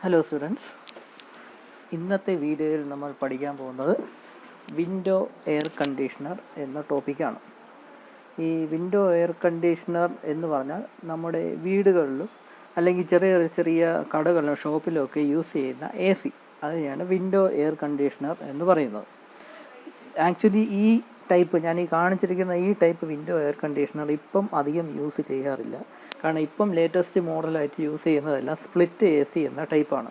Hello students, ഇന്നത്തെ വീഡിയോയിൽ നമ്മൾ പഠിക്കാൻ പോകുന്നത് വിൻഡോ എയർ കണ്ടീഷണർ എന്ന ടോപ്പിക്കാണ്. ഈ വിൻഡോ എയർ കണ്ടീഷണർ എന്ന് പറഞ്ഞാൽ നമ്മുടെ വീടുകളിലും അല്ലെങ്കിൽ ചെറിയ ചെറിയ കടകളിലും ഷോപ്പിലും ഒക്കെ യൂസ് ചെയ്യുന്ന AC, അതിനെയാണ് വിൻഡോ എയർ കണ്ടീഷണർ എന്ന് പറയുന്നത്. ആക്ച്വലി ഈ ടൈപ്പ്, ഞാൻ ഈ കാണിച്ചിരിക്കുന്ന ഈ ടൈപ്പ് വിൻഡോ എയർ കണ്ടീഷണർ ഇപ്പം അധികം യൂസ് ചെയ്യാറില്ല. കാരണം ഇപ്പം ലേറ്റസ്റ്റ് മോഡലായിട്ട് യൂസ് ചെയ്യുന്നതെല്ലാം സ്പ്ലിറ്റ് AC എന്ന ടൈപ്പാണ്.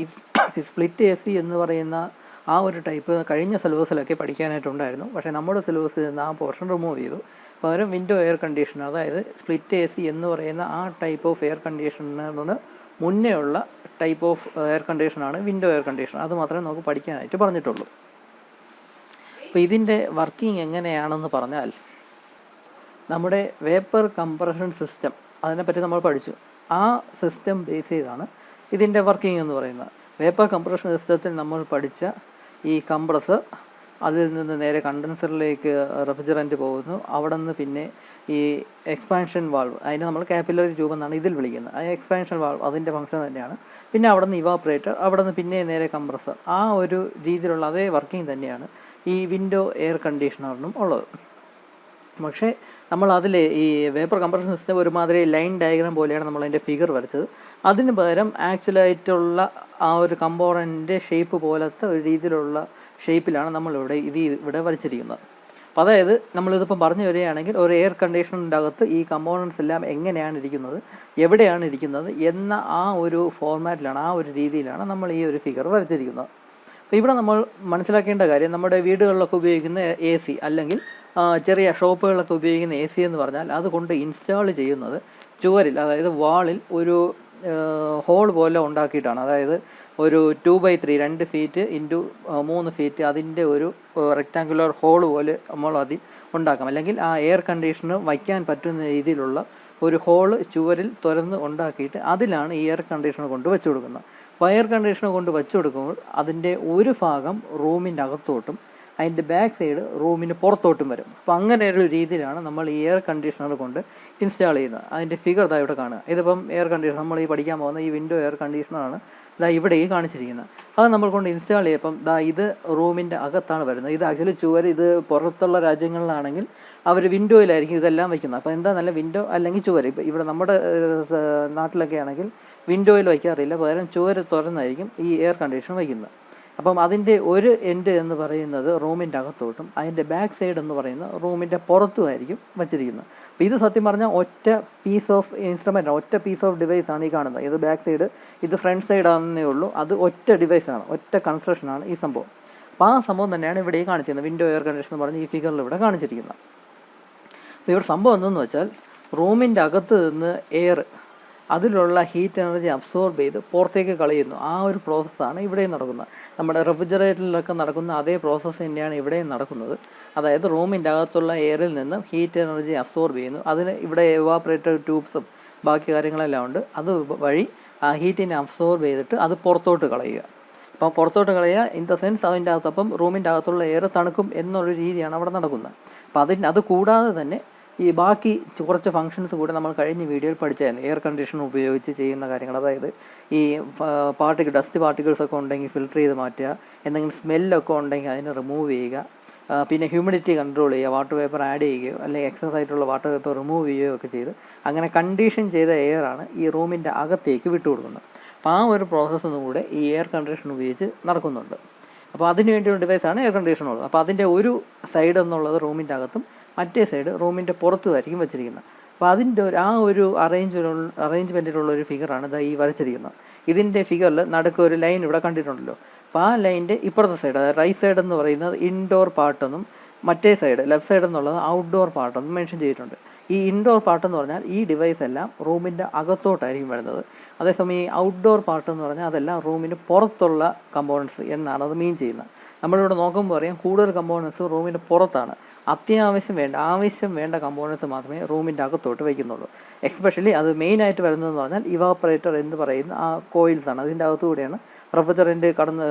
ഈ സ്പ്ലിറ്റ് AC എന്ന് പറയുന്ന ആ ഒരു ടൈപ്പ് കഴിഞ്ഞ സിലബസിലൊക്കെ പഠിക്കാനായിട്ടുണ്ടായിരുന്നു. പക്ഷേ നമ്മുടെ സിലബസിൽ നിന്ന് ആ പോർഷൻ റിമൂവ് ചെയ്തു. പകരം വിൻഡോ എയർ കണ്ടീഷണർ, അതായത് സ്പ്ലിറ്റ് AC എന്ന് പറയുന്ന ആ ടൈപ്പ് ഓഫ് എയർ കണ്ടീഷണറിന് മുന്നേ ഉള്ള ടൈപ്പ് ഓഫ് എയർ കണ്ടീഷനാണ് വിൻഡോ എയർ കണ്ടീഷണർ. അത് മാത്രമേ നമുക്ക് പഠിക്കാനായിട്ട് പറഞ്ഞിട്ടുള്ളൂ. അപ്പോൾ ഇതിൻ്റെ വർക്കിംഗ് എങ്ങനെയാണെന്ന് പറഞ്ഞാൽ, നമ്മുടെ വേപ്പർ കംപ്രഷൻ സിസ്റ്റം, അതിനെപ്പറ്റി നമ്മൾ പഠിച്ചു. ആ സിസ്റ്റം ബേസ് ചെയ്താണ് ഇതിൻ്റെ വർക്കിംഗ് എന്ന് പറയുന്നത്. വേപ്പർ കംപ്രഷൻ സിസ്റ്റത്തിൽ നമ്മൾ പഠിച്ച ഈ കംപ്രസർ, അതിൽ നിന്ന് നേരെ കണ്ടൻസറിലേക്ക് റെഫ്രിജറൻറ്റ് പോകുന്നു. അവിടെ നിന്ന് പിന്നെ ഈ എക്സ്പാൻഷൻ വാൾവ്, അതിനെ നമ്മൾ കാപ്പിലറി ട്യൂബ് എന്നാണ് ഇതിൽ വിളിക്കുന്നത്. ആ എക്സ്പാൻഷൻ വാൾവ് അതിൻ്റെ ഫംഗ്ഷൻ തന്നെയാണ്. പിന്നെ അവിടെ നിന്ന് ഇവാപ്പറേറ്റർ, അവിടെ നിന്ന് പിന്നെ നേരെ കംപ്രസർ. ആ ഒരു രീതിയിലുള്ള അതേ വർക്കിംഗ് തന്നെയാണ് ഈ വിൻഡോ എയർ കണ്ടീഷണറിനും ഉള്ളത്. പക്ഷേ നമ്മൾ അതിൽ ഈ വേപ്പർ കംപ്രഷൻ സിസ്റ്റം ഒരുമാതിരി ലൈൻ ഡയഗ്രാം പോലെയാണ് നമ്മളതിൻ്റെ ഫിഗർ വരച്ചത്. അതിന് പകരം ആക്ച്വലായിട്ടുള്ള ആ ഒരു കമ്പോണൻറ്റിൻ്റെ ഷേപ്പ് പോലത്തെ ഒരു രീതിയിലുള്ള ഷേപ്പിലാണ് നമ്മളിവിടെ ഇവിടെ വരച്ചിരിക്കുന്നത്. അപ്പോൾ അതായത് നമ്മളിതിപ്പം പറഞ്ഞു വരികയാണെങ്കിൽ, ഒരു എയർ കണ്ടീഷണറിൻ്റെ അകത്ത് ഈ കമ്പോണൻസ് എല്ലാം എങ്ങനെയാണ് ഇരിക്കുന്നത്, എവിടെയാണ് ഇരിക്കുന്നത് എന്ന ആ ഒരു ഫോർമാറ്റിലാണ്, ആ ഒരു രീതിയിലാണ് നമ്മൾ ഈ ഒരു ഫിഗർ വരച്ചിരിക്കുന്നത്. അപ്പോൾ ഇവിടെ നമ്മൾ മനസ്സിലാക്കേണ്ട കാര്യം, നമ്മുടെ വീടുകളിലൊക്കെ ഉപയോഗിക്കുന്ന AC അല്ലെങ്കിൽ ചെറിയ ഷോപ്പുകളിലൊക്കെ ഉപയോഗിക്കുന്ന AC എന്ന് പറഞ്ഞാൽ, അതുകൊണ്ട് ഇൻസ്റ്റാൾ ചെയ്യുന്നത് ചുവരിൽ, അതായത് വാളിൽ ഒരു ഹോൾ പോലെ ഉണ്ടാക്കിയിട്ടാണ്. അതായത് ഒരു 2x3, 2 ഫീറ്റ് ഇൻറ്റു 3 ഫീറ്റ്, അതിൻ്റെ ഒരു റെക്റ്റാങ്കുലർ ഹോൾ പോലെ നമ്മൾ അതിൽ ഉണ്ടാക്കാം. അല്ലെങ്കിൽ ആ എയർ കണ്ടീഷണർ വയ്ക്കാൻ പറ്റുന്ന രീതിയിലുള്ള ഒരു ഹോള് ചുവരിൽ തുറന്ന് ഉണ്ടാക്കിയിട്ട് അതിലാണ് ഈ എയർ കണ്ടീഷണർ കൊണ്ട് വെച്ച് കൊടുക്കുന്നത്. അപ്പോൾ എയർ കണ്ടീഷണർ കൊണ്ട് വെച്ച് കൊടുക്കുമ്പോൾ അതിൻ്റെ ഒരു ഭാഗം റൂമിൻ്റെ അകത്തോട്ടും അതിൻ്റെ ബാക്ക് സൈഡ് റൂമിന് പുറത്തോട്ടും വരും. അപ്പോൾ അങ്ങനെ ഒരു രീതിയിലാണ് നമ്മൾ ഈ എയർ കണ്ടീഷണർ കൊണ്ട് ഇൻസ്റ്റാൾ ചെയ്യുന്നത്. അതിൻ്റെ ഫിഗർ ഇതാ ഇവിടെ കാണുക. ഇതിപ്പം എയർ കണ്ടീഷണർ, നമ്മൾ ഈ പഠിക്കാൻ പോകുന്ന ഈ വിൻഡോ എയർ കണ്ടീഷണറാണ് ഇതാ ഇവിടെ ഈ കാണിച്ചിരിക്കുന്നത്. അത് നമ്മൾ കൊണ്ട് ഇൻസ്റ്റാൾ ചെയ്യപ്പം ഇത് റൂമിൻ്റെ അകത്താണ് വരുന്നത്. ഇത് ആക്ച്വലി ചുവർ, ഇത് പുറത്തുള്ള രാജ്യങ്ങളിലാണെങ്കിൽ അവർ വിൻഡോയിലായിരിക്കും ഇതെല്ലാം വയ്ക്കുന്നത്. അപ്പോൾ എന്താ നല്ല വിൻഡോ അല്ലെങ്കിൽ ചുവർ. ഇപ്പോൾ ഇവിടെ നമ്മുടെ നാട്ടിലൊക്കെ ആണെങ്കിൽ വിൻഡോയിൽ വയ്ക്കാറില്ല, പകരം ചുവർ തുറന്നായിരിക്കും ഈ എയർ കണ്ടീഷണർ വയ്ക്കുന്നത്. അപ്പം അതിൻ്റെ ഒരു എൻഡ് എന്ന് പറയുന്നത് റൂമിൻ്റെ അകത്തോട്ടും അതിൻ്റെ ബാക്ക് സൈഡ് എന്ന് പറയുന്നത് റൂമിൻ്റെ പുറത്തുമായിരിക്കും വച്ചിരിക്കുന്നത്. അപ്പോൾ ഇത് സത്യം പറഞ്ഞാൽ ഒറ്റ പീസ് ഓഫ് ഇൻസ്ട്രുമെൻ്റ്, ഒറ്റ പീസ് ഓഫ് ഡിവൈസാണ് ഈ കാണുന്നത്. ഇത് ബാക്ക് സൈഡ്, ഇത് ഫ്രണ്ട് സൈഡ് ആണെന്നേ ഉള്ളൂ. അത് ഒറ്റ ഡിവൈസാണ്, ഒറ്റ കൺസ്ട്രക്ഷനാണ് ഈ സംഭവം. അപ്പോൾ ആ സംഭവം തന്നെയാണ് ഇവിടെ ഈ കാണിച്ചിരുന്നത്, വിൻഡോ എയർ കണ്ടീഷണർ എന്ന് പറഞ്ഞ് ഈ ഫിഗറിൽ ഇവിടെ കാണിച്ചിരിക്കുന്നത്. അപ്പോൾ ഇവിടെ സംഭവം എന്തെന്ന് വെച്ചാൽ, റൂമിൻ്റെ അകത്ത് നിന്ന് എയർ, അതിലുള്ള ഹീറ്റ് എനർജി അബ്സോർബ് ചെയ്ത് പുറത്തേക്ക് കളയുന്നു. ആ ഒരു പ്രോസസ്സാണ് ഇവിടെയും നടക്കുന്നത്. നമ്മുടെ റെഫ്രിജറേറ്ററിലൊക്കെ നടക്കുന്ന അതേ പ്രോസസ്സ് തന്നെയാണ് ഇവിടെയും നടക്കുന്നത്. അതായത് റൂമിൻ്റെ അകത്തുള്ള എയറിൽ നിന്നും ഹീറ്റ് എനർജി അബ്സോർബ് ചെയ്യുന്നു. അതിന് ഇവിടെ എവാപ്പറേറ്റർ ട്യൂബ്സും ബാക്കി കാര്യങ്ങളെല്ലാം ഉണ്ട്. അത് വഴി ആ ഹീറ്റിനെ അബ്സോർബ് ചെയ്തിട്ട് അത് പുറത്തോട്ട് കളയുക. അപ്പോൾ പുറത്തോട്ട് കളയുക ഇൻ ദ സെൻസ് അതിൻ്റെ അകത്ത്, അപ്പം റൂമിൻ്റെ അകത്തുള്ള എയർ തണുക്കും എന്നുള്ള രീതിയാണ് അവിടെ നടക്കുന്നത്. അപ്പോൾ അത് കൂടാതെ തന്നെ ഈ ബാക്കി കുറച്ച് ഫങ്ഷൻസ് കൂടെ നമ്മൾ കഴിഞ്ഞ വീഡിയോയിൽ പഠിച്ചായിരുന്നു. എയർ കണ്ടീഷണർ ഉപയോഗിച്ച് ചെയ്യുന്ന കാര്യങ്ങൾ, അതായത് ഈ ഡസ്റ്റ് പാർട്ടിക്കിൾസ് ഒക്കെ ഉണ്ടെങ്കിൽ ഫിൽറ്റർ ചെയ്ത് മാറ്റുക, എന്തെങ്കിലും സ്മെല്ലൊക്കെ ഉണ്ടെങ്കിൽ അതിനെ റിമൂവ് ചെയ്യുക, പിന്നെ ഹ്യൂമിഡിറ്റി കൺട്രോൾ ചെയ്യുക, വാട്ടർ വേപ്പർ ആഡ് ചെയ്യുകയോ അല്ലെങ്കിൽ എക്സസ് ആയിട്ടുള്ള വാട്ടർ വേപ്പർ റിമൂവ് ചെയ്യുകയോ ഒക്കെ ചെയ്ത് അങ്ങനെ കണ്ടീഷൻ ചെയ്ത എയറാണ് ഈ റൂമിൻ്റെ അകത്തേക്ക് വിട്ടുകൊടുക്കുന്നത്. അപ്പോൾ ആ ഒരു പ്രോസസ്സൊന്നും കൂടെ ഈ എയർ കണ്ടീഷണർ ഉപയോഗിച്ച് നടക്കുന്നുണ്ട്. അപ്പോൾ അതിന് വേണ്ടിയുള്ള ഡിവൈസാണ് എയർ കണ്ടീഷണർ ഉള്ളത്. അപ്പോൾ അതിൻ്റെ ഒരു സൈഡ് എന്നുള്ളത് റൂമിൻ്റെ അകത്തും മറ്റേ സൈഡ് റൂമിൻ്റെ പുറത്തുമായിരിക്കും വെച്ചിരിക്കുന്നത്. അപ്പോൾ അതിൻ്റെ ആ ഒരു അറേഞ്ച്മെൻറ്റിലുള്ളൊരു ഫിഗറാണ് ഇതാ ഈ വരച്ചിരിക്കുന്നത്. ഇതിൻ്റെ ഫിഗറിൽ നടുക്ക് ഒരു ലൈൻ ഇവിടെ കണ്ടിട്ടുണ്ടല്ലോ. അപ്പോൾ ആ ലൈൻ്റെ ഇപ്പുറത്തെ സൈഡ്, അതായത് റൈറ്റ് സൈഡ് എന്ന് പറയുന്നത് ഇൻഡോർ പാർട്ടെന്നും മറ്റേ സൈഡ് ലെഫ്റ്റ് സൈഡ് എന്നുള്ളത് ഔട്ട്ഡോർ പാർട്ടെന്നും മെൻഷൻ ചെയ്തിട്ടുണ്ട്. ഈ ഇൻഡോർ പാർട്ടെന്ന് പറഞ്ഞാൽ ഈ ഡിവൈസ് എല്ലാം റൂമിൻ്റെ അകത്തോട്ടായിരിക്കും വരുന്നത്. അതേസമയം ഈ ഔട്ട്ഡോർ പാർട്ടെന്ന് പറഞ്ഞാൽ അതെല്ലാം റൂമിന് പുറത്തുള്ള കമ്പോണൻസ് എന്നാണ് അത് മീൻ ചെയ്യുന്നത്. നമ്മളിവിടെ നോക്കുമ്പോൾ അറിയാം, കൂടുതൽ കമ്പോണൻസ് റൂമിൻ്റെ പുറത്താണ്. ആവശ്യം വേണ്ട കമ്പോണൻസ് മാത്രമേ റൂമിൻ്റെ അകത്തോട്ട് വയ്ക്കുന്നുള്ളൂ. എക്സ്പെഷ്യലി അത് മെയിനായിട്ട് വരുന്നതെന്ന് പറഞ്ഞാൽ ഇവാപ്പറേറ്റർ എന്ന് പറയുന്ന ആ കോയിൽസാണ്. അതിൻ്റെ അകത്തുകൂടെയാണ് റെഫ്രിജറൻറ്റ്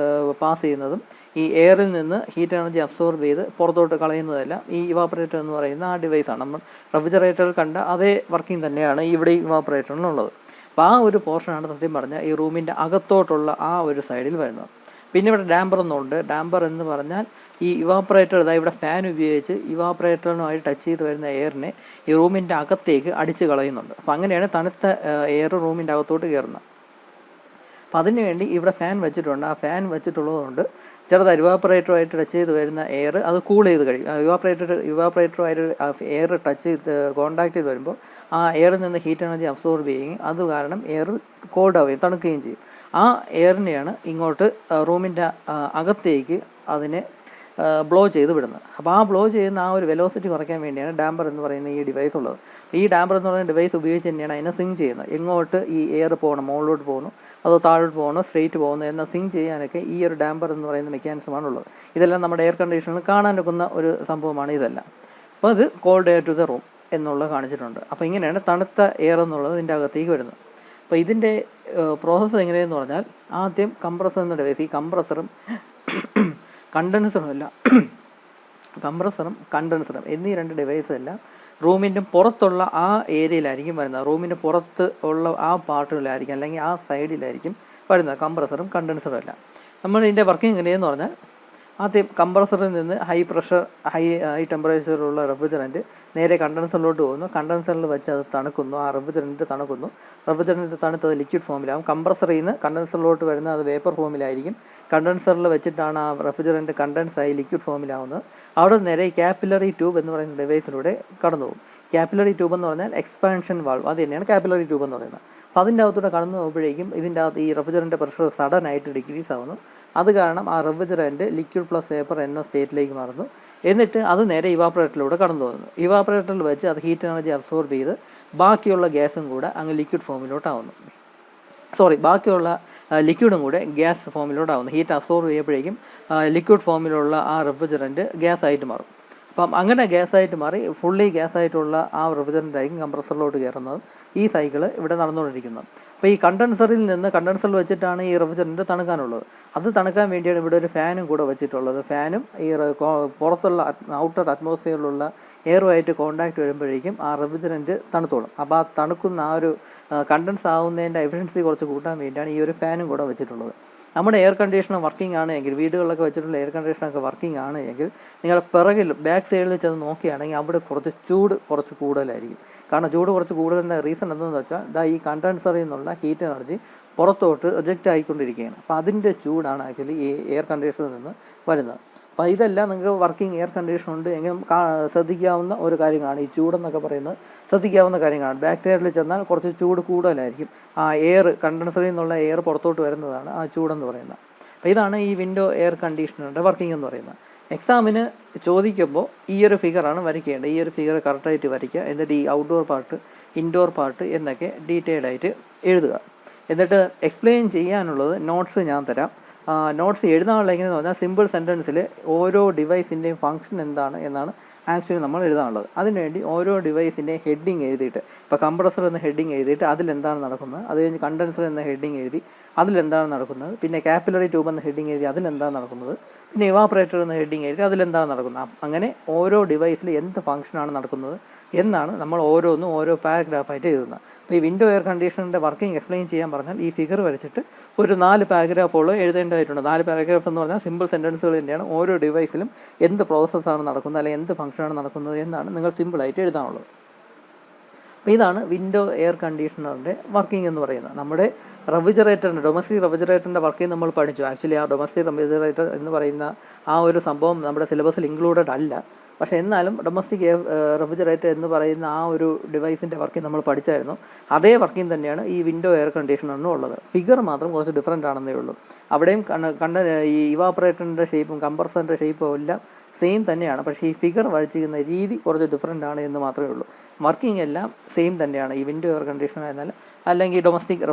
പാസ് ചെയ്യുന്നതും ഈ എയറിൽ നിന്ന് ഹീറ്റ് എനർജി അബ്സോർബ് ചെയ്ത് പുറത്തോട്ട് കളയുന്നതെല്ലാം ഈ ഇവാപ്പറേറ്റർ എന്ന് പറയുന്ന ആ ഡിവൈസാണ്. നമ്മൾ റെഫ്രിജറേറ്ററിൽ കണ്ട അതേ വർക്കിംഗ് തന്നെയാണ് ഇവിടെ ഇവാപ്പറേറ്ററിനുള്ളത്. അപ്പോൾ ആ ഒരു പോർഷനാണ് സത്യം പറഞ്ഞാൽ ഈ റൂമിൻ്റെ അകത്തോട്ടുള്ള ആ ഒരു സൈഡിൽ വരുന്നത്. പിന്നെ ഇവിടെ ഡാമ്പർ എന്നുണ്ട്. ഡാമ്പർ എന്ന് പറഞ്ഞാൽ ഈ ഇവാപ്പറേറ്റർ, ഇതാ ഇവിടെ ഫാൻ ഉപയോഗിച്ച് ഇവാപ്പറേറ്ററിനുമായി ടച്ച് ചെയ്ത് വരുന്ന എയറിനെ ഈ റൂമിൻ്റെ അകത്തേക്ക് അടിച്ച് കളയുന്നുണ്ട്. അപ്പോൾ അങ്ങനെയാണ് തണുത്ത എയർ റൂമിൻ്റെ അകത്തോട്ട് കയറുന്നത്. അപ്പോൾ അതിന് വേണ്ടി ഇവിടെ ഫാൻ വെച്ചിട്ടുണ്ട്. ആ ഫാൻ വെച്ചിട്ടുള്ളതുകൊണ്ട് ചെറുതായി ഇവാപ്പറേറ്ററുമായിട്ട് ടച്ച് ചെയ്ത് വരുന്ന എയർ അത് കൂൾ ചെയ്ത് കഴിയും. ഇവാപ്പറേറ്ററുമായിട്ട് എയർ ടച്ച് ചെയ്ത് കോൺടാക്ട് ചെയ്ത് വരുമ്പോൾ ആ എയറിൽ നിന്ന് ഹീറ്റ് എനർജി അബ്സോർബ് ചെയ്യുകയും അത് കാരണം എയർ കോൾഡ് ആവുകയും തണുക്കുകയും ചെയ്യും. ആ എയറിനെയാണ് ഇങ്ങോട്ട് റൂമിൻ്റെ അകത്തേക്ക് അതിനെ ബ്ലോ ചെയ്ത് വിടുന്നത്. അപ്പോൾ ആ ബ്ലോ ചെയ്യുന്ന ആ ഒരു വെലോസിറ്റി കുറയ്ക്കാൻ വേണ്ടിയാണ് ഡാമ്പർ എന്ന് പറയുന്ന ഈ ഡിവൈസ് ഉള്ളത്. ഈ ഡാമ്പർ എന്ന് പറയുന്ന ഡിവൈസ് ഉപയോഗിച്ച് തന്നെയാണ് അതിനെ സിങ് ചെയ്യുന്നത്. എങ്ങോട്ട് ഈ എയർ പോകണം, മുകളിലോട്ട് പോകുന്നു, അതോ താഴോട്ട് പോകണോ, സ്ട്രെയിറ്റ് പോകുന്നു എന്ന സിങ് ചെയ്യാനൊക്കെ ഈ ഒരു ഡാമ്പർ എന്ന് പറയുന്ന മെക്കാനിസമാണ് ഉള്ളത്. ഇതെല്ലാം നമ്മുടെ എയർ കണ്ടീഷനിൽ കാണാൻ ഒക്കുന്ന ഒരു സംഭവമാണ് ഇതെല്ലാം. അപ്പോൾ അത് cold air to the room എന്നുള്ളത് കാണിച്ചിട്ടുണ്ട്. അപ്പോൾ ഇങ്ങനെയാണ് തണുത്ത എയർ എന്നുള്ളത് ഇതിൻ്റെ അകത്തേക്ക് വരുന്നത്. അപ്പോൾ ഇതിൻ്റെ പ്രോസസ്സ് എങ്ങനെയെന്ന് പറഞ്ഞാൽ ആദ്യം കംപ്രസർ എന്ന ഡിവൈസ്, ഈ കംപ്രസറും കണ്ടൻസറും എന്നീ രണ്ട് ഡിവൈസ് എല്ലാം റൂമിൻ്റെ പുറത്തുള്ള ആ ഏരിയയിലായിരിക്കും വരുന്നത്. റൂമിൻ്റെ പുറത്ത് ഉള്ള ആ പാർട്ടുകളിലായിരിക്കും അല്ലെങ്കിൽ ആ സൈഡിലായിരിക്കും വരുന്നത് കംപ്രസറും കണ്ടൻസറും എല്ലാം. നമ്മൾ ഇതിൻ്റെ വർക്കിംഗ് എങ്ങനെയെന്ന് പറഞ്ഞാൽ ആദ്യം കംപ്രസറിൽ നിന്ന് ഹൈ ടെമ്പറേച്ചറിലുള്ള റെഫ്രിജറൻറ്റ് നേരെ കണ്ടൻസറിലോട്ട് പോകുന്നു. കണ്ടൻസറിൽ വെച്ച് അത് തണുക്കുന്നു. ആ റെഫ്രിജറൻറ്റ് തണുക്കുന്നു. റെഫ്രിജറൻറ്റ് തണുത്തത് ലിക്വിഡ് ഫോമിലാവും. കംപ്രസറിൽ നിന്ന് കണ്ടൻസറിലോട്ട് വരുന്ന അത് വേപ്പർ ഫോമിലായിരിക്കും. കണ്ടൻസറിൽ വെച്ചിട്ടാണ് ആ റെഫ്രിജറൻറ്റ് കണ്ടൻസായി ലിക്വിഡ് ഫോമിലാവുന്നത്. അവിടെ നേരെ കാപ്പിലറി ട്യൂബ് എന്ന് പറയുന്ന ഡിവൈസിലൂടെ കടന്നു പോകും. കാപ്പിലറി ട്യൂബ് എന്ന് പറഞ്ഞാൽ എക്സ്പാൻഷൻ വാൾവ്, അത് തന്നെയാണ് കാപ്പിലറി ട്യൂബ് എന്ന് പറയുന്നത്. അപ്പോൾ അതിൻ്റെ അകത്തൂടെ കടന്നു പോകുമ്പോഴേക്കും ഇതിൻ്റെ അകത്ത് ഈ റെഫ്രിജറൻറ്റ് പ്രഷർ സഡനായിട്ട് ഡിക്രീസ് ആവുന്നു. അത് കാരണം ആ റെഫ്രിജറൻറ്റ് ലിക്വിഡ് പ്ലസ് വേപ്പർ എന്ന സ്റ്റേറ്റിലേക്ക് മാറുന്നു. എന്നിട്ട് അത് നേരെ ഇവാപ്പറേറ്ററിലൂടെ കടന്നു പോകുന്നു. ഇവാപ്പറേറ്ററിൽ വെച്ച് അത് ഹീറ്റ് എനർജി അബ്സോർബ് ചെയ്ത് ബാക്കിയുള്ള ഗ്യാസും കൂടെ അങ്ങ് ലിക്വിഡ് ഫോമിലോട്ടാവുന്നു. ബാക്കിയുള്ള ലിക്വിഡും കൂടെ ഗ്യാസ് ഫോമിലോട്ടാവുന്നു. ഹീറ്റ് അബ്സോർബ് ചെയ്യുമ്പോഴേക്കും ലിക്വിഡ് ഫോമിലുള്ള ആ റെഫ്രിജറൻറ്റ് ഗ്യാസായിട്ട് മാറും. അപ്പം അങ്ങനെ ഗ്യാസായിട്ട് മാറി ഫുള്ളി ഗ്യാസായിട്ടുള്ള ആ റെഫ്രിജറൻ്റായിരിക്കും കംപ്രസറിലോട്ട് കയറുന്നത്. ഈ സൈക്കിള് ഇവിടെ നടന്നുകൊണ്ടിരിക്കുന്നത്. അപ്പോൾ ഈ കണ്ടൻസറിൽ വെച്ചിട്ടാണ് ഈ റെഫ്രിജറൻറ്റ് തണുക്കാനുള്ളത്. അത് തണുക്കാൻ വേണ്ടിയാണ് ഇവിടെ ഒരു ഫാനും കൂടെ വെച്ചിട്ടുള്ളത്. ഫാനും ഈ പുറത്തുള്ള ഔട്ടർ അറ്റ്മോസ്ഫിയറിലുള്ള എയറുമായിട്ട് കോണ്ടാക്ട് വരുമ്പോഴേക്കും ആ റെഫ്രിജറൻറ്റ് തണുത്തോളും. അപ്പോൾ ആ തണുക്കുന്ന ആ ഒരു കണ്ടൻസ് ആവുന്നതിൻ്റെ എഫിഷ്യൻസി കുറച്ച് കൂട്ടാൻ വേണ്ടിയാണ് ഈ ഒരു ഫാനും കൂടെ വെച്ചിട്ടുള്ളത്. നമ്മുടെ എയർ കണ്ടീഷണർ വർക്കിംഗ് ആണ് എങ്കിൽ, വീടുകളിലൊക്കെ വെച്ചിട്ടുള്ള എയർ കണ്ടീഷണറൊക്കെ വർക്കിംഗ് ആണ് എങ്കിൽ നിങ്ങളുടെ പിറകിൽ ബാക്ക് സൈഡിൽ ചെന്ന് നോക്കുകയാണെങ്കിൽ അവിടെ ചൂട് കുറച്ച് കൂടുതലായിരിക്കും. കാരണം ചൂട് കുറച്ച് കൂടുതലിൻ്റെ റീസൺ എന്തെന്ന് വെച്ചാൽ ഈ കണ്ടൻസറിൽ നിന്നുള്ള ഹീറ്റ് എനർജി പുറത്തോട്ട് റിജക്റ്റ് ആയിക്കൊണ്ടിരിക്കുകയാണ്. അപ്പോൾ അതിൻ്റെ ചൂടാണ് ആക്ച്വലി ഈ എയർ കണ്ടീഷണറിൽ നിന്ന് വരുന്നത്. അപ്പോൾ ഇതെല്ലാം നിങ്ങൾക്ക് വർക്കിംഗ് എയർ കണ്ടീഷൻ ഉണ്ട് എങ്കിലും ശ്രദ്ധിക്കാവുന്ന ഒരു കാര്യങ്ങളാണ്. ഈ ചൂടെന്നൊക്കെ പറയുന്നത് ശ്രദ്ധിക്കാവുന്ന കാര്യങ്ങളാണ്. ബാക്ക് സൈഡിൽ ചെന്നാൽ കുറച്ച് ചൂട് കൂടുതലായിരിക്കും. ആ എയർ കണ്ടൻസറിൽ നിന്നുള്ള എയർ പുറത്തോട്ട് വരുന്നതാണ് ആ ചൂടെന്ന് പറയുന്നത്. അപ്പോൾ ഇതാണ് ഈ വിൻഡോ എയർ കണ്ടീഷണറിൻ്റെ വർക്കിംഗ് എന്ന് പറയുന്നത്. എക്സാമിന് ചോദിക്കുമ്പോൾ ഈ ഒരു ഫിഗറാണ് വരയ്ക്കേണ്ടത്. ഈ ഒരു ഫിഗർ കറക്റ്റായിട്ട് വരയ്ക്കുക. എന്നിട്ട് ഈ ഔട്ട്ഡോർ പാർട്ട്, ഇൻഡോർ പാർട്ട് എന്നൊക്കെ ഡീറ്റെയിൽഡ് ആയിട്ട് എഴുതുക. എന്നിട്ട് എക്സ്പ്ലെയിൻ ചെയ്യാനുള്ളത് നോട്ട്സ് ഞാൻ തരാം. നോട്ട്സ് എഴുതാനുള്ള എങ്ങനെയെന്ന് പറഞ്ഞാൽ സിമ്പിൾ സെൻറ്റൻസിൽ ഓരോ ഡിവൈസിൻ്റെയും ഫംഗ്ഷൻ എന്താണ് എന്നാണ് ആക്ച്വലി നമ്മൾ എഴുതാനുള്ളത്. അതിനുവേണ്ടി ഓരോ ഡിവൈസിൻ്റെയും ഹെഡിങ് എഴുതിയിട്ട്, ഇപ്പോൾ കംപ്രസർ എന്ന ഹെഡിങ് എഴുതിയിട്ട് അതിലെന്താണ് നടക്കുന്നത്, അത് കഴിഞ്ഞ് കണ്ടൻസർ എന്ന ഹെഡിങ് എഴുതി അതിലെന്താണ് നടക്കുന്നത്, പിന്നെ കാപ്പിലറി ട്യൂബ് എന്ന ഹെഡിങ് എഴുതി അതിലെന്താണ് നടക്കുന്നത്, പിന്നെ ഇവാപ്പറേറ്റർ എന്ന ഹെഡിങ് എഴുതി അതിലെന്താണ് നടക്കുന്നത്. അങ്ങനെ ഓരോ ഡിവൈസിൽ എന്ത് ഫംഗ്ഷനാണ് നടക്കുന്നത് എന്നാണ് നമ്മൾ ഓരോന്നും ഓരോ പാരഗ്രാഫായിട്ട് എഴുതുന്നത്. അപ്പോൾ ഈ വിൻഡോ എയർ കണ്ടീഷണറിൻ്റെ വർക്കിംഗ് എക്സ്പ്ലെയിൻ ചെയ്യാൻ പറഞ്ഞാൽ ഈ ഫിഗർ വരച്ചിട്ട് ഒരു 4 പാരഗ്രാഫോളം എഴുതേണ്ടതായിട്ടുണ്ട്. 4 പാരഗ്രാഫ് എന്ന് പറഞ്ഞാൽ സിമ്പിൾ സെൻറ്റൻസുകൾ തന്നെയാണ്. ഓരോ ഡിവൈസിലും എന്ത് പ്രോസസ്സാണ് നടക്കുന്നത് അല്ലെങ്കിൽ എന്ത് ഫംഗ്ഷനാണ് നടക്കുന്നത് എന്നാണ് നിങ്ങൾ സിമ്പിളായിട്ട് എഴുതാനുള്ളത്. അപ്പോൾ ഇതാണ് വിൻഡോ എയർ കണ്ടീഷണറിൻ്റെ വർക്കിംഗ് എന്ന് പറയുന്നത്. നമ്മുടെ ഡൊമസ്റ്റിക് റെഫ്രിജറേറ്ററിൻ്റെ വർക്കിംഗ് നമ്മൾ പഠിച്ചു. ആക്ച്വലി ആ ഡൊമസ്റ്റിക് റെഫ്രിജറേറ്റർ എന്ന് പറയുന്ന ആ ഒരു സംഭവം നമ്മുടെ സിലബസിൽ ഇൻക്ലൂഡഡ് അല്ല. പക്ഷേ എന്നാലും ഡൊമസ്റ്റിക് റെഫ്രിജറേറ്റർ എന്ന് പറയുന്ന ആ ഒരു ഡിവൈസിൻ്റെ വർക്കിംഗ് നമ്മൾ പഠിച്ചായിരുന്നു. അതേ വർക്കിംഗ് തന്നെയാണ് ഈ വിൻഡോ എയർ കണ്ടീഷണറിനും ഉള്ളത്. ഫിഗർ മാത്രം കുറച്ച് ഡിഫറൻ്റ് ആണെന്നേ ഉള്ളൂ. അവിടെയും ഈ ഇവാപ്പറേറ്ററിൻ്റെ ഷേപ്പും കംപ്രസറിൻ്റെ ഷേപ്പും എല്ലാം സെയിം തന്നെയാണ്. പക്ഷേ ഈ ഫിഗർ വരച്ചിരിക്കുന്ന രീതി കുറച്ച് ഡിഫറൻ്റ് ആണ് എന്ന് മാത്രമേ ഉള്ളൂ. വർക്കിംഗ് എല്ലാം സെയിം തന്നെയാണ്. ഈ വിൻഡോ എയർ കണ്ടീഷണർ ആയിരുന്നാലും അല്ലെങ്കിൽ ഡൊമസ്റ്റിക്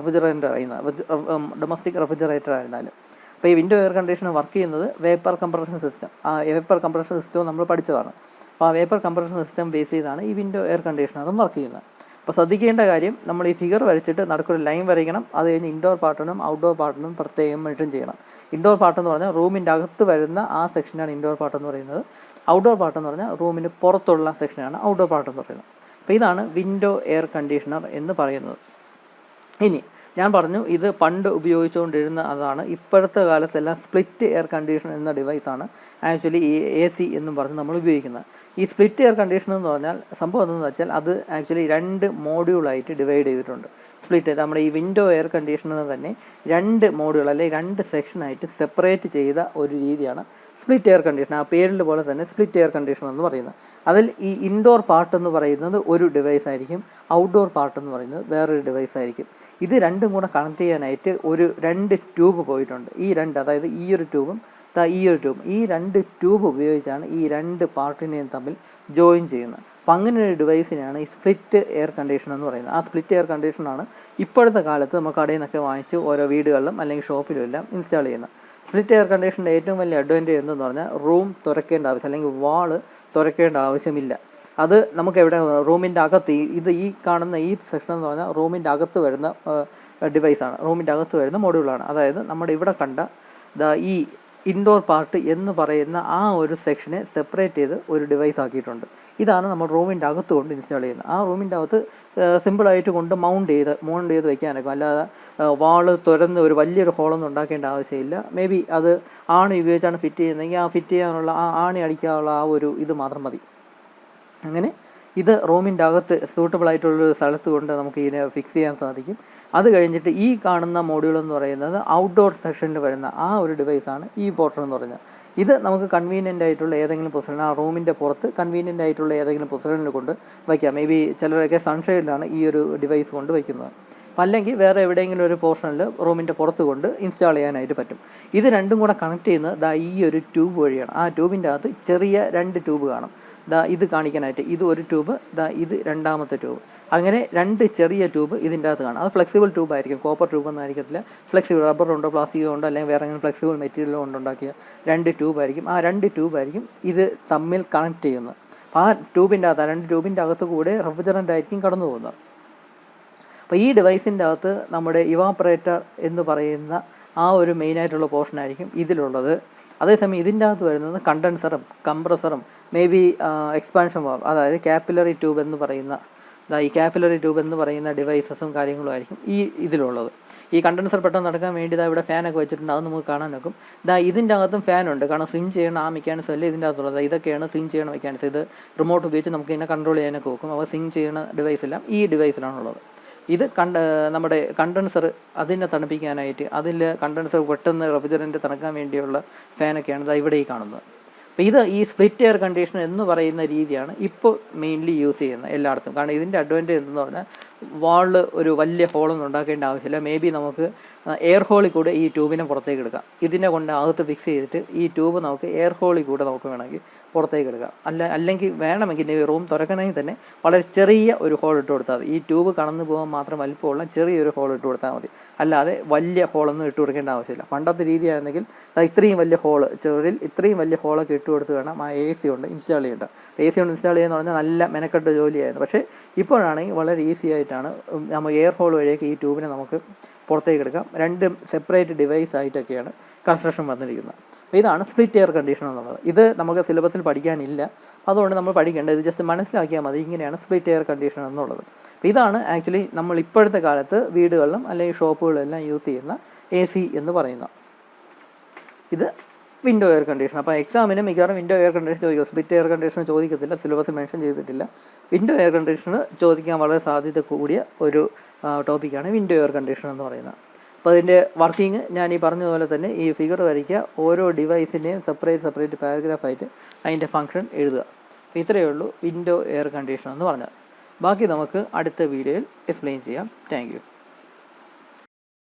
റെഫ്രിജറേറ്റർ ആയിരുന്നാലും. അപ്പോൾ ഈ വിൻഡോ എയർ കണ്ടീഷണർ വർക്ക് ചെയ്യുന്നത് വേപ്പർ കംപ്രഷൻ സിസ്റ്റം. ആ വേപ്പർ കംപ്രഷൻ സിസ്റ്റവും നമ്മൾ പഠിച്ചതാണ്. അപ്പോൾ ആ വേപ്പർ കംപ്രഷൻ സിസ്റ്റം ബേസ് ചെയ്താണ് ഈ വിൻഡോ എയർ കണ്ടീഷണറും വർക്ക് ചെയ്യുന്നത്. അപ്പോൾ ശ്രദ്ധിക്കേണ്ട കാര്യം, നമ്മൾ ഈ ഫിഗർ വരച്ചിട്ട് നടുക്കൊരു ലൈൻ വരയ്ക്കണം. അത് കഴിഞ്ഞ് ഇൻഡോർ പാർട്ടിനും ഔട്ട്ഡോർ പാർട്ടിനും പ്രത്യേകം മെൻഷൻ ചെയ്യണം. ഇൻഡോർ പാർട്ട് എന്ന് പറഞ്ഞാൽ റൂമിൻ്റെ അകത്ത് വരുന്ന ആ സെക്ഷനാണ് ഇൻഡോർ പാർട്ട് എന്ന് പറയുന്നത്. ഔട്ട്ഡോർ പാർട്ട് എന്ന് പറഞ്ഞാൽ റൂമിന് പുറത്തുള്ള സെക്ഷനാണ് ഔട്ട്ഡോർ പാർട്ട് എന്ന് പറയുന്നത്. അപ്പോൾ ഇതാണ് വിൻഡോ എയർ കണ്ടീഷണർ എന്ന് പറയുന്നത്. ഇനി ഞാൻ പറഞ്ഞു ഇത് പണ്ട് ഉപയോഗിച്ചുകൊണ്ടിരുന്ന അതാണ്. ഇപ്പോഴത്തെ കാലത്തെല്ലാം സ്പ്ലിറ്റ് എയർ കണ്ടീഷണർ എന്ന ഡിവൈസാണ് ആക്ച്വലി ഈ AC എന്നും പറഞ്ഞ് നമ്മൾ ഉപയോഗിക്കുന്നത്. ഈ സ്പ്ലിറ്റ് എയർ കണ്ടീഷണർ എന്ന് പറഞ്ഞാൽ സംഭവം എന്തെന്ന് വെച്ചാൽ അത് ആക്ച്വലി 2 മോഡ്യൂളായിട്ട് ഡിവൈഡ് ചെയ്തിട്ടുണ്ട്. സ്പ്ലിറ്റ് നമ്മുടെ ഈ വിൻഡോ എയർ കണ്ടീഷണർ തന്നെ 2 മോഡ്യൂൾ അല്ലെങ്കിൽ 2 സെക്ഷനായിട്ട് സെപ്പറേറ്റ് ചെയ്ത ഒരു രീതിയാണ് സ്പ്ലിറ്റ് എയർ കണ്ടീഷണർ. ആ പേരിൽ പോലെ തന്നെ സ്പ്ലിറ്റ് എയർ കണ്ടീഷണർ എന്ന് പറയുന്നത്. അതിൽ ഈ ഇൻഡോർ പാർട്ട് എന്ന് പറയുന്നത് ഒരു ഡിവൈസ് ആയിരിക്കും, ഔട്ട്ഡോർ പാർട്ട് എന്ന് പറയുന്നത് വേറൊരു ഡിവൈസ് ആയിരിക്കും. ഇത് രണ്ടും കൂടെ കണക്ട് ചെയ്യാനായിട്ട് 2 ട്യൂബ് പോയിട്ടുണ്ട്. ഈ 2 അതായത് ഈ ഒരു ട്യൂബും ഈ ഒരു ട്യൂബും, ഈ 2 ട്യൂബ് ഉപയോഗിച്ചാണ് ഈ 2 പാർട്ടിനെയും തമ്മിൽ ജോയിൻ ചെയ്യുന്നത്. അപ്പം അങ്ങനെ ഒരു ഡിവൈസിനെയാണ് ഈ സ്പ്ലിറ്റ് എയർ കണ്ടീഷണർ എന്ന് പറയുന്നത്. ആ സ്പ്ലിറ്റ് എയർ കണ്ടീഷണറാണ് ഇപ്പോഴത്തെ കാലത്ത് നമുക്ക് കടയിൽ നിന്നൊക്കെ വാങ്ങിച്ച് ഓരോ വീടുകളിലും അല്ലെങ്കിൽ ഷോപ്പിലും എല്ലാം ഇൻസ്റ്റാൾ ചെയ്യുന്നത്. സ്പ്ലിറ്റ് എയർ കണ്ടീഷണറിൻ്റെ ഏറ്റവും വലിയ അഡ്വാൻറ്റേജ് എന്തെന്ന് പറഞ്ഞാൽ റൂം തുറക്കേണ്ട ആവശ്യം അല്ലെങ്കിൽ വാള് തുറക്കേണ്ട ആവശ്യമില്ല. അത് നമുക്ക് എവിടെ റൂമിൻ്റെ അകത്ത് ഈ കാണുന്ന ഈ സെക്ഷൻ എന്ന് പറഞ്ഞാൽ റൂമിൻ്റെ അകത്ത് വരുന്ന ഡിവൈസാണ്, റൂമിൻ്റെ അകത്ത് വരുന്ന മോഡ്യൂളാണ്. അതായത് നമ്മുടെ ഇവിടെ കണ്ട ഈ ഇൻഡോർ പാർട്ട് എന്ന് പറയുന്ന ആ ഒരു സെക്ഷനെ സെപ്പറേറ്റ് ചെയ്ത് ഒരു ഡിവൈസ് ആക്കിയിട്ടുണ്ട്. ഇതാണ് നമ്മൾ റൂമിൻ്റെ അകത്ത് കൊണ്ട് ഇൻസ്റ്റാൾ ചെയ്യുന്നത്. ആ റൂമിൻ്റെ അകത്ത് സിമ്പിളായിട്ട് കൊണ്ട് മൗണ്ട് ചെയ്ത് വയ്ക്കാനൊക്കെ, അല്ലാതെ വാള് തുറന്ന് ഒരു വലിയൊരു ഹോളൊന്നും ഉണ്ടാക്കേണ്ട ആവശ്യമില്ല. മേ ബി അത് ആണി ഉപയോഗിച്ചാണ് ഫിറ്റ് ചെയ്യുന്നതെങ്കിൽ ആ ഫിറ്റ് ചെയ്യാനുള്ള ആ ആണി അടിക്കാനുള്ള ആ ഒരു ഇത് മാത്രം മതി. അങ്ങനെ ഇത് റൂമിൻ്റെ അകത്ത് സൂട്ടബിളായിട്ടുള്ളൊരു സ്ഥലത്ത് കൊണ്ട് നമുക്ക് ഇതിനെ ഫിക്സ് ചെയ്യാൻ സാധിക്കും. അത് കഴിഞ്ഞിട്ട് ഈ കാണുന്ന മോഡ്യൂൾ എന്ന് പറയുന്നത് ഔട്ട്ഡോർ സെക്ഷനിൽ വരുന്ന ആ ഒരു ഡിവൈസാണ് ഈ പോർട്ടർ എന്ന് പറഞ്ഞാൽ. ഇത് നമുക്ക് കൺവീനിയൻ്റ് ആയിട്ടുള്ള ഏതെങ്കിലും പൊസിഷൻ, ആ റൂമിൻ്റെ പുറത്ത് കൺവീനിയൻ്റ് ആയിട്ടുള്ള ഏതെങ്കിലും പൊസിഷനിൽ കൊണ്ട് വയ്ക്കാം. മേ ബി ചിലരൊക്കെ സൺഷെയ്ഡിലാണ് ഈ ഒരു ഡിവൈസ് കൊണ്ട് വയ്ക്കുന്നത്. അല്ലെങ്കിൽ വേറെ എവിടെയെങ്കിലും ഒരു പോർഷനിൽ റൂമിൻ്റെ പുറത്ത് കൊണ്ട് ഇൻസ്റ്റാൾ ചെയ്യാനായിട്ട് പറ്റും. ഇത് രണ്ടും കൂടെ കണക്ട് ചെയ്യുന്നത് ഈ ഒരു ട്യൂബ് വഴിയാണ്. ആ ട്യൂബിൻ്റെ അകത്ത് ചെറിയ 2 ട്യൂബ് കാണും. ഇത് കാണിക്കാനായിട്ട് ഇത് ഒരു ട്യൂബ്, ഇത് രണ്ടാമത്തെ ട്യൂബ്. അങ്ങനെ 2 ചെറിയ ട്യൂബ് ഇതിൻ്റെ അകത്ത് കാണും. അത് ഫ്ലെക്സിബിൾ ട്യൂബ് ആയിരിക്കും, കോപ്പർ ട്യൂബ് ഒന്നും ആയിരിക്കത്തില്ല. ഫ്ലെക്സിബിൾ റബ്ബറുണ്ടോ പ്ലാസ്റ്റിക്കോ ഉണ്ടോ അല്ലെങ്കിൽ വേറെ എങ്ങനെ ഫ്ലെക്സിബിൾ മെറ്റീരിയലോ കൊണ്ടുണ്ടാക്കിയ 2 ട്യൂബ് ആയിരിക്കും. ആ 2 ട്യൂബ് ആയിരിക്കും ഇത് തമ്മിൽ കണക്ട് ചെയ്യുന്നത്. ആ ട്യൂബിൻ്റെ അകത്ത്, 2 ട്യൂബിൻ്റെ അകത്ത് കൂടെ റെഫ്രിജറൻ്റ് ആയിരിക്കും കടന്നു പോകുന്നത്. അപ്പോൾ ഈ ഡിവൈസിൻ്റെ അകത്ത് നമ്മുടെ ഇവാപ്പറേറ്റർ എന്ന് പറയുന്ന ആ ഒരു മെയിനായിട്ടുള്ള പോർഷനായിരിക്കും ഇതിലുള്ളത്. അതേസമയം ഇതിൻ്റെ അകത്ത് വരുന്നത് കണ്ടൻസറും കംപ്രസറും മേ ബി എക്സ്പാൻഷൻ വാൽവ്, അതായത് കാപ്പിലറി ട്യൂബ് എന്ന് പറയുന്ന ഈ കാപ്പിലറി ട്യൂബ് എന്ന് പറയുന്ന ഡിവൈസസും കാര്യങ്ങളും ആയിരിക്കും ഈ ഇതിലുള്ളത്. ഈ കണ്ടൻസർ പെട്ടെന്ന് നടക്കാൻ വേണ്ടി ഇവിടെ ഫാനൊക്കെ വെച്ചിട്ടുണ്ട്, അത് നമുക്ക് കാണാൻ നോക്കും. ഇതിൻ്റെ അകത്തും ഫാനുണ്ട്, കാരണം സ്വിം ചെയ്യണം ആ മെക്കാനിസം അല്ലേ ഇതിൻ്റെ അകത്തുള്ളത്. ഇതൊക്കെയാണ് സ്വിം ചെയ്യണ മെക്കാനിസം. ഇത് റിമോട്ട് ഉപയോഗിച്ച് നമുക്ക് ഇതിനെ കൺട്രോൾ ചെയ്യാനൊക്കെ നോക്കും. അപ്പോൾ സ്വിം ചെയ്യണ ഡിവൈസെല്ലാം ഈ ഡിവൈസിലാണുള്ളത്. ഇത് നമ്മുടെ കണ്ടൻസർ അതിനെ തണുപ്പിക്കാനായിട്ട്, അതിൽ കണ്ടൻസർ പെട്ടെന്ന് റെഫ്രിജറൻ്റ് തണുക്കാൻ വേണ്ടിയുള്ള ഫാനൊക്കെയാണ് ഇവിടെ ഈ കാണുന്നത്. അപ്പോൾ ഈ സ്പ്ലിറ്റ് എയർ കണ്ടീഷണർ എന്ന് പറയുന്ന രീതിയാണ് ഇപ്പോൾ മെയിൻലി യൂസ് ചെയ്യുന്നത് എല്ലായിടത്തും. കാരണം ഇതിൻ്റെ അഡ്വാൻറ്റേജ് എന്തെന്ന് പറഞ്ഞാൽ വാളിൽ ഒരു വലിയ ഹോളൊന്നും ഉണ്ടാക്കേണ്ട ആവശ്യമില്ല. മേ ബി നമുക്ക് എയർ ഹോളിൽ കൂടെ ഈ ട്യൂബിനെ പുറത്തേക്ക് എടുക്കാം. ഇതിനെ കൊണ്ട് അകത്ത് ഫിക്സ് ചെയ്തിട്ട് ഈ ട്യൂബ് നമുക്ക് എയർ ഹോളിൽ കൂടെ നമുക്ക് വേണമെങ്കിൽ പുറത്തേക്ക് എടുക്കാം. അല്ലെങ്കിൽ വേണമെങ്കിൽ റൂം തുറക്കണമെങ്കിൽ തന്നെ വളരെ ചെറിയ ഒരു ഹോൾ ഇട്ട് കൊടുത്താൽ മതി. ഈ ട്യൂബ് കടന്നു പോകാൻ മാത്രം വലിപ്പമുള്ള ചെറിയൊരു ഹോൾ ഇട്ട് കൊടുത്താൽ മതി. അല്ലാതെ വലിയ ഹോളൊന്നും ഇട്ട് കൊടുക്കേണ്ട ആവശ്യമില്ല. പണ്ടത്തെ രീതിയായിരുന്നെങ്കിൽ ഇത്രയും വലിയ ഹോള്, ചെറിയ ഇത്രയും വലിയ ഹോളൊക്കെ ഇട്ട് കൊടുത്ത് വേണം ആ AC കൊണ്ട് ഇൻസ്റ്റാൾ ചെയ്യേണ്ടത്. AC കൊണ്ട് ഇൻസ്റ്റാൾ ചെയ്യുക എന്ന് പറഞ്ഞാൽ നല്ല മെനക്കെട്ട ജോലിയായിരുന്നു. പക്ഷേ ഇപ്പോഴാണെങ്കിൽ വളരെ ഈസി ആയിട്ടാണ് നമ്മൾ എയർ ഹോൾ വഴിയൊക്കെ ഈ ട്യൂബിനെ നമുക്ക് പുറത്തേക്ക് എടുക്കാം. 2 സെപ്പറേറ്റ് ഡിവൈസ് ആയിട്ടൊക്കെയാണ് കൺസ്ട്രക്ഷൻ വന്നിരിക്കുന്നത്. അപ്പോൾ ഇതാണ് സ്പ്ലിറ്റ് എയർ കണ്ടീഷണർ എന്നുള്ളത്. ഇത് നമുക്ക് സിലബസിൽ പഠിക്കാനില്ല, അതുകൊണ്ട് നമ്മൾ പഠിക്കേണ്ടത് ഇത് ജസ്റ്റ് മനസ്സിലാക്കിയാൽ മതി. ഇങ്ങനെയാണ് സ്പ്ലിറ്റ് എയർ കണ്ടീഷണർ എന്നുള്ളത്. അപ്പോൾ ഇതാണ് ആക്ച്വലി നമ്മൾ ഇപ്പോഴത്തെ കാലത്ത് വീടുകളിലും അല്ലെങ്കിൽ ഷോപ്പുകളിലെല്ലാം യൂസ് ചെയ്യുന്ന AC എന്ന് പറയുന്നത്. ഇത് വിൻഡോ എയർ കണ്ടീഷണർ. അപ്പോൾ എക്സാമിന് മിക്കവാറും വിൻഡോ എയർ കണ്ടീഷണർ ചോദിക്കും. സ്പ്ലിറ്റ് എയർ കണ്ടീഷണർ ചോദിക്കത്തില്ല, സിലബസിൽ മെൻഷൻ ചെയ്തിട്ടില്ല. വിൻഡോ എയർ കണ്ടീഷണർ ചോദിക്കാൻ വളരെ സാധ്യത കൂടിയ ഒരു ടോപ്പിക്കാണ് വിൻഡോ എയർ കണ്ടീഷണർ എന്ന് പറയുന്നത്. അപ്പോൾ അതിൻ്റെ വർക്കിംഗ് ഞാൻ ഈ പറഞ്ഞതുപോലെ തന്നെ ഈ ഫിഗർ വരയ്ക്കുക, ഓരോ ഡിവൈസിൻ്റെയും സെപ്പറേറ്റ് പാരഗ്രാഫായിട്ട് അതിൻ്റെ ഫംഗ്ഷൻ എഴുതുക. അപ്പോൾ ഇത്രയേ ഉള്ളൂ വിൻഡോ എയർ കണ്ടീഷണർ എന്ന് പറഞ്ഞാൽ. ബാക്കി നമുക്ക് അടുത്ത വീഡിയോയിൽ എക്സ്പ്ലെയിൻ ചെയ്യാം. Thank you.